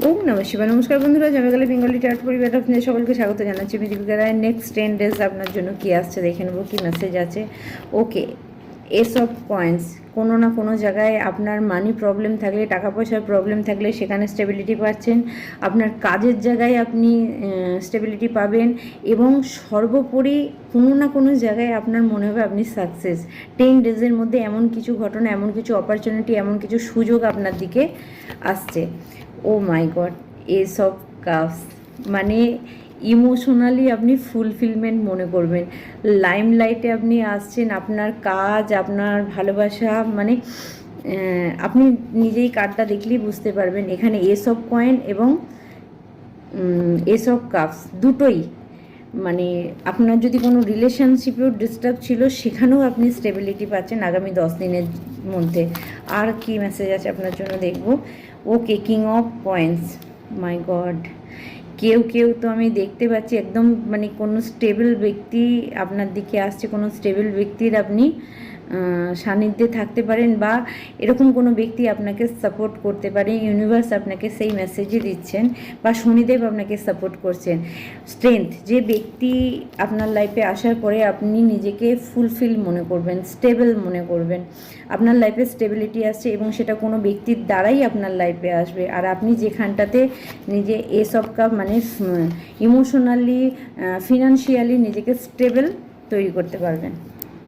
ওম নমঃ শিবায়। নমস্কার বন্ধুরা, জমে গেলে বেঙ্গলি টার্ট পরিবার আপনাদের সকলকে স্বাগত জানাচ্ছি। আমি দীপিকা রায়। নেক্সট 10 ডেজ আপনার জন্য কী আসছে দেখে নেবো, কী মেসেজ আছে। ওকে, এস অফ কয়েন্স। কোনো না কোনো জায়গায় আপনার মানি প্রবলেম থাকলে, টাকা পয়সার প্রবলেম থাকলে সেখানে স্টেবিলিটি পাচ্ছেন। আপনার কাজের জায়গায় আপনি স্টেবিলিটি পাবেন এবং সর্বোপরি কোনো না কোনো জায়গায় আপনার মনে হবে আপনি সাকসেস। 10 ডেজের মধ্যে এমন কিছু ঘটনা, এমন কিছু অপরচুনিটি, এমন কিছু সুযোগ আপনার দিকে আসছে। ও মাই গড, এস অফ কাপস মানে ইমোশনালি আপনি ফুলফিলমেন্ট মনে করবেন। লাইমলাইটে আপনি আসছেন, আপনার কাজ, আপনার ভালোবাসা, মানে আপনি নিজেই কার্ডটা দেখলেই বুঝতে পারবেন। এখানে এস অফ কয়েন এবং এস অফ কাপস দুটোই, মানে আপনার যদি কোনো রিলেশনশিপেও ডিস্টার্ব ছিল সেখানেও আপনি স্টেবিলিটি পাচ্ছেন আগামী 10 দিনের মধ্যে। আর কি মেসেজ আছে আপনার জন্য দেখব। Okay, king of coins, my god. কেউ তো আমি দেখতে পাচ্ছি একদম, মানে কোনো স্টেবল ব্যক্তি আপনার দিকে আসছে, কোনো স্টেবল ব্যক্তির আপনি সান্নিধ্যে থাকতে পারেন, বা এরকম কোনো ব্যক্তি আপনাকে সাপোর্ট করতে পারে। ইউনিভার্স আপনাকে সেই মেসেজই দিচ্ছেন, বা শনিদেব আপনাকে সাপোর্ট করছেন। স্ট্রেংথ, যে ব্যক্তি আপনার লাইফে আসার পরে আপনি নিজেকে ফুলফিল মনে করবেন, স্টেবল মনে করবেন। আপনার লাইফে স্টেবিলিটি আসছে এবং সেটা কোনো ব্যক্তির দ্বারাই আপনার লাইফে আসবে। আর আপনি যেখানটাতে নিজে এস অফ কাপ মানে ইমোশনালি, ফিনান্সিয়ালি নিজেকে স্টেবল তৈরি করতে পারবেন।